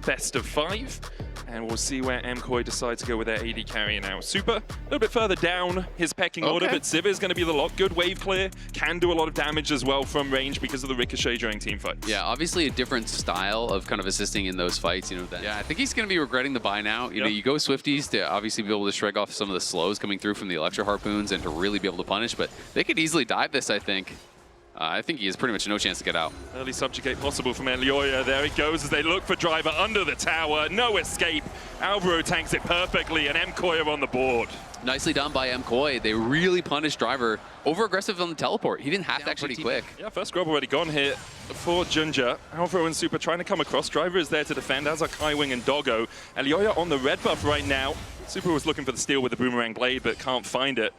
best of 5. And we'll see where Mcoy decides to go with their AD carry now. Super, a little bit further down his pecking order, but Civ is going to be the lock. Good wave clear, can do a lot of damage as well from range because of the ricochet during team fights. Yeah, obviously a different style of kind of assisting in those fights. You know, yeah, I think he's going to be regretting the buy now. You know, you go Swifties to obviously be able to shrug off some of the slows coming through from the Electro Harpoons and to really be able to punish, but they could easily dive this, I think. I think he has pretty much no chance to get out. Early subjugate possible from Elioya. There it goes as they look for Driver under the tower. No escape. Alvaro tanks it perfectly, and Mcoy are on the board. Nicely done by Mcoy. They really punished Driver. Over-aggressive on the teleport. He didn't have to actually quick. Yeah, first grab already gone here for Junja. Alvaro and Super trying to come across. Driver is there to defend, as are Kaiwing and Doggo. Elioya on the red buff right now. Super was looking for the steal with the Boomerang Blade, but can't find it.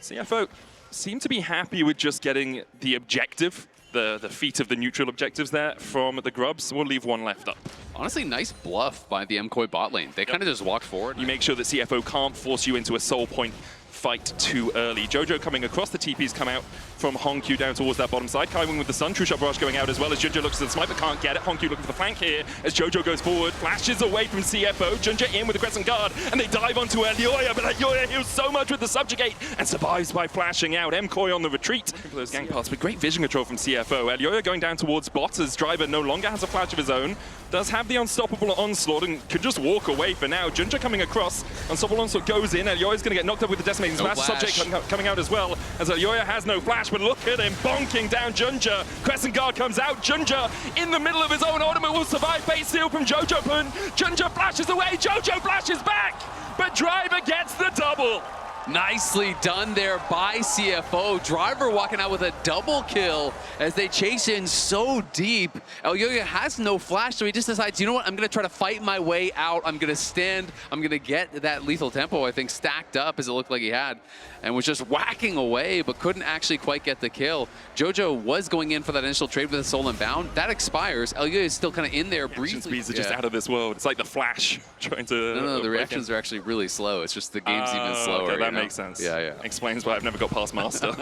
CFO seem to be happy with just getting the objective, the feat of the neutral objectives there from the Grubs. We'll leave one left up. Honestly, nice bluff by the Mcoy bot lane. They kind of just walked forward. You make sure that CFO can't force you into a soul point fight too early. Jojo coming across, the TPs come out from Hongq down towards that bottom side. Kaiwing with the Sun, True Shot Barrage going out as well as Junja looks at the smite but can't get it. Hongq looking for the flank here as Jojo goes forward, flashes away from CFO. Junja in with the Crescent Guard and they dive onto Elioya, but Elioya heals so much with the Subjugate and survives by flashing out. Mcoy on the retreat. Looking for those gang paths, but great vision control from CFO. Elioya going down towards bot as Driver no longer has a flash of his own. Does have the Unstoppable Onslaught and could just walk away for now. Junja coming across, Unstoppable Onslaught goes in. Elioya's going to get knocked up with the Decimating Smash. Subject coming out as well as Elioya has no flash, but look at him bonking down Junja. Crescent Guard comes out. Junja in the middle of his own ultimate will survive. Bait seal from Jojo Pun. Junja flashes away. Jojo flashes back, but Driver gets the double. Nicely done there by CFO. Driver walking out with a double kill as they chase in so deep. Elioya has no flash, so he just decides, you know what, I'm going to try to fight my way out. I'm going to stand. I'm going to get that lethal tempo, I think, stacked up as it looked like he had, and was just whacking away, but couldn't actually quite get the kill. Jojo was going in for that initial trade with a Soul and Bound. That expires. Elioya is still kind of in there briefly. Speeds are just out of this world. It's like the Flash trying to... No, the reactions are actually really slow. It's just the game's even slower. Okay, that makes sense. Yeah. Explains why I've never got past Master.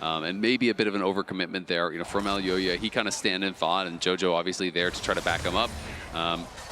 And maybe a bit of an overcommitment there, you know, from Elioya. He kind of stand and fought, and Jojo obviously there to try to back him up.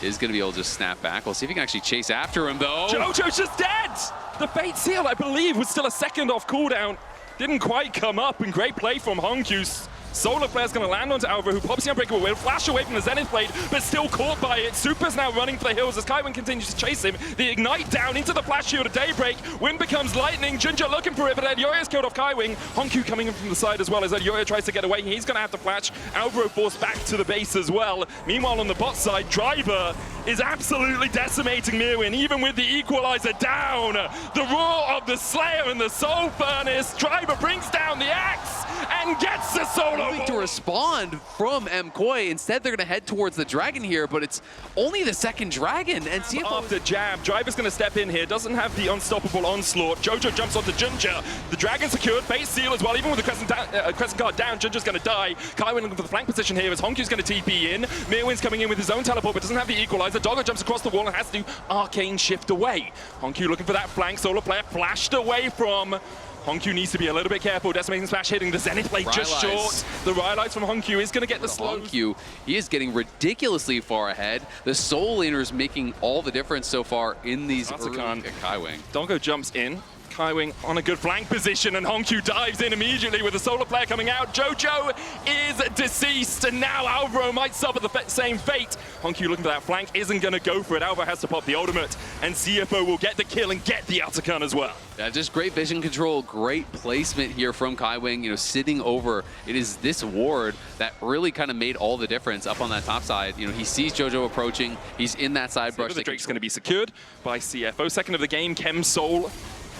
Is going to be able to just snap back. We'll see if he can actually chase after him, though. Jojo's just dead! The Fate Seal, I believe, was still a second off cooldown. Didn't quite come up, and great play from Hongq. Solar Flare's going to land onto Alvaro, who pops the Unbreakable Will, flash away from the Zenith Blade, but still caught by it. Super's now running for the hills as Kaiwing continues to chase him. The Ignite down into the Flash Shield of Daybreak. Wind becomes Lightning. Junja looking for it, but Elioya's killed off Kaiwing. Hongq coming in from the side as well as Elioya tries to get away. He's going to have to flash. Alvaro forced back to the base as well. Meanwhile, on the bot side, Driver is absolutely decimating Mirwin, even with the Equalizer down. The roar of the Slayer and the Soul Furnace. Driver brings down the axe and gets the solo. To respond from Mcoy. Instead, they're going to head towards the dragon here, but it's only the second dragon. And CFO after jab, Driver's going to step in here. Doesn't have the Unstoppable Onslaught. Jojo jumps onto Junja. The dragon secured. Base seal as well. Even with the Crescent Guard down, Junja's going to die. Kaiwing looking for the flank position here as Hongq's going to TP in. Mirwin's coming in with his own teleport, but doesn't have the Equalizer. Doggo jumps across the wall and has to do Arcane Shift away. Hongq looking for that flank. Solar Player flashed away from. Hongq needs to be a little bit careful. Decimating Smash hitting the Zenith Blade just short. The Rhylights from Hongq is going to get the slow. Hongq, he is getting ridiculously far ahead. The Soul Laners making all the difference so far in these early Kaiwing. Doggo jumps in. Kaiwing on a good flank position, and Hongq dives in immediately with the Solar Player coming out. Jojo is deceased, and now Alvaro might suffer the same fate. Hongq looking for that flank, isn't going to go for it. Alvaro has to pop the ultimate, and CFO will get the kill and get the Autocon as well. Yeah, just great vision control, great placement here from Kaiwing, you know, sitting over. It is this ward that really kind of made all the difference up on that top side. You know, he sees Jojo approaching, he's in that side brush. The Drake's going to be secured by CFO. Second of the game, Chem Soul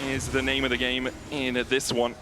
is the name of the game in this one.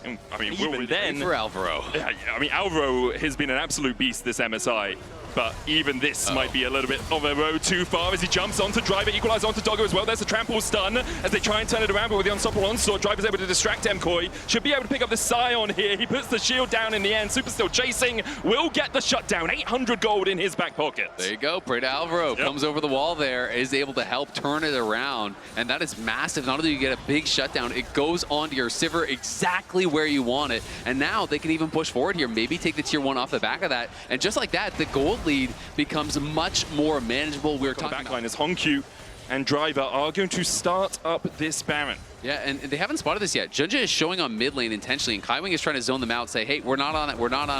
And, I mean, even then for Alvaro. Yeah, I mean, Alvaro has been an absolute beast this MSI. But even this might be a little bit of a road too far as he jumps onto Driver, equalize onto Doggo as well. There's a trample stun as they try and turn it around, but with the Unstoppable Onslaught, Driver's able to distract Mcoy. Should be able to pick up the Scion here. He puts the shield down in the end. Super still chasing. Will get the shutdown. 800 gold in his back pocket. There you go. Pray to Alvaro. Comes over the wall there, is able to help turn it around. And that is massive. Not only do you get a big shutdown, it goes onto your Sivir exactly where you want it. And now they can even push forward here. Maybe take the tier 1 off the back of that. And just like that, the gold lead becomes much more manageable. We're The talking backline is Hongq and Driver are going to start up this Baron. Yeah, and they haven't spotted this yet. Junja is showing on mid lane intentionally, and Kaiwing is trying to zone them out, say, hey, we're not on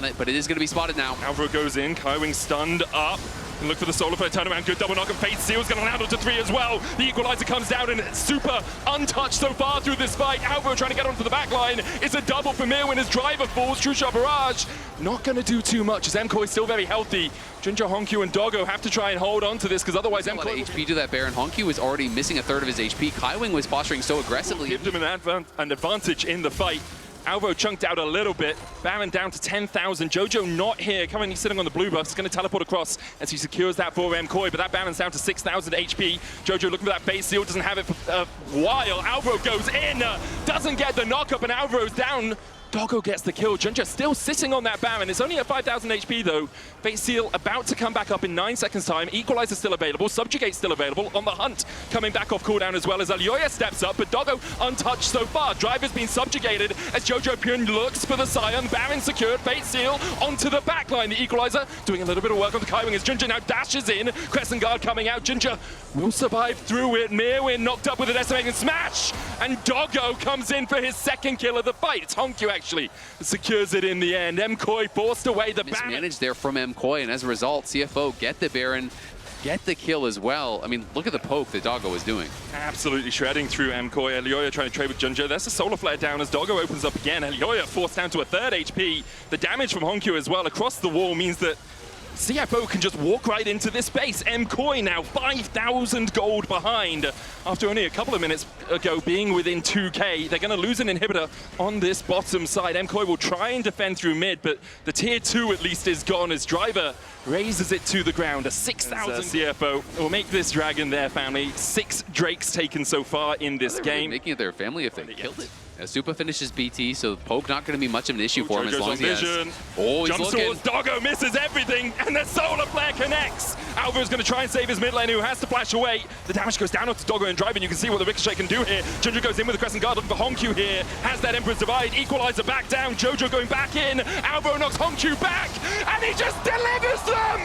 it, but it is going to be spotted now. Alvaro goes in, Kaiwing stunned up. And look for the solar flare turnaround, good double knock, and Fate Seal's going to land onto 3 as well. The equalizer comes down, and it's super untouched so far through this fight. Alvaro trying to get onto the back line. It's a double for Mir when his Driver falls. True Shot Barrage not going to do too much as Mcoy is still very healthy. Junja, Hongq, and Doggo have to try and hold on to this because otherwise Mcoy... A lot of Mcoy... HP to that Baron. Hongq was already missing a third of his HP. Kaiwing was posturing so aggressively. Give them an advantage in the fight. Alvaro chunked out a little bit. Baron down to 10,000. Jojo not here, currently sitting on the blue buff. He's going to teleport across as he secures that for Mcoy, but that Baron's down to 6,000 HP. Jojo looking for that base seal, doesn't have it for a while. Alvaro goes in, doesn't get the knock-up, and Alvaro's down. Doggo gets the kill. Junja still sitting on that Baron. It's only at 5,000 HP though. Fate Seal about to come back up in 9 seconds time. Equalizer still available. Subjugate still available. On the hunt, coming back off cooldown as well as Alioya steps up, but Doggo untouched so far. Driver's been subjugated as Jojo Pyun looks for the Scion. Baron secured. Fate Seal onto the backline. The Equalizer doing a little bit of work on the Kaiwing as Junja now dashes in. Crescent Guard coming out. Junja will survive through it. Mirwin knocked up with an estimating smash, and Doggo comes in for his second kill of the fight. It's Hongq actually secures it in the end. Mcoy forced away the Baron. Mismanaged there from Mcoy, and as a result, CFO get the Baron, get the kill as well. I mean, look at the poke that Doggo was doing. Absolutely shredding through Mcoy. Elioya trying to trade with Junja. There's a solar flare down as Doggo opens up again. Elioya forced down to a third HP. The damage from Hongq as well across the wall means that CFO can just walk right into this space. Mcoy now 5,000 gold behind after only a couple of minutes ago being within 2k. They're going to lose an inhibitor on this bottom side. Mcoy will try and defend through mid, but the tier 2 at least is gone as Driver raises it to the ground. A 6,000 CFO will make this dragon their family. 6 Drakes taken so far in this game. Making it their family if they killed it. Supa finishes BT, so poke not going to be much of an issue for him as long as he has. Oh, he's jump swords, Doggo misses everything, and the solar flare connects. Alvaro's going to try and save his mid lane, who has to flash away. The damage goes down onto Doggo and Drive, and you can see what the Ricochet can do here. Junja goes in with the Crescent Guard, looking for Hongq here. Has that Emperor's Divide, Equalizer back down. Jojo going back in. Alvaro knocks Hongq back, and he just delivers them.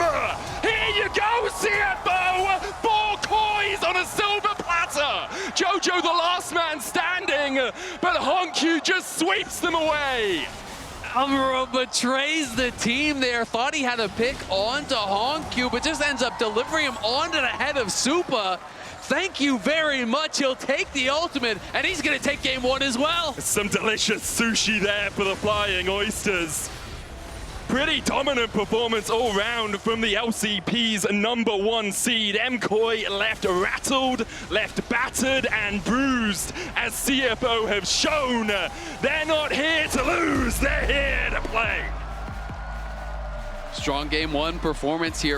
Here you go, CFO. 4 coins on a silver platter. Jojo the last man standing, but Hongq just sweeps them away. Alvaro betrays the team there. Thought he had a pick onto Hongq, but just ends up delivering him onto the head of Supa. Thank you very much. He'll take the ultimate, and he's going to take game 1 as well. Some delicious sushi there for the Flying Oysters. Pretty dominant performance all round from the LCP's #1 seed. Mcoy left rattled, left battered and bruised as CFO have shown they're not here to lose, they're here to play. Strong game 1 performance here.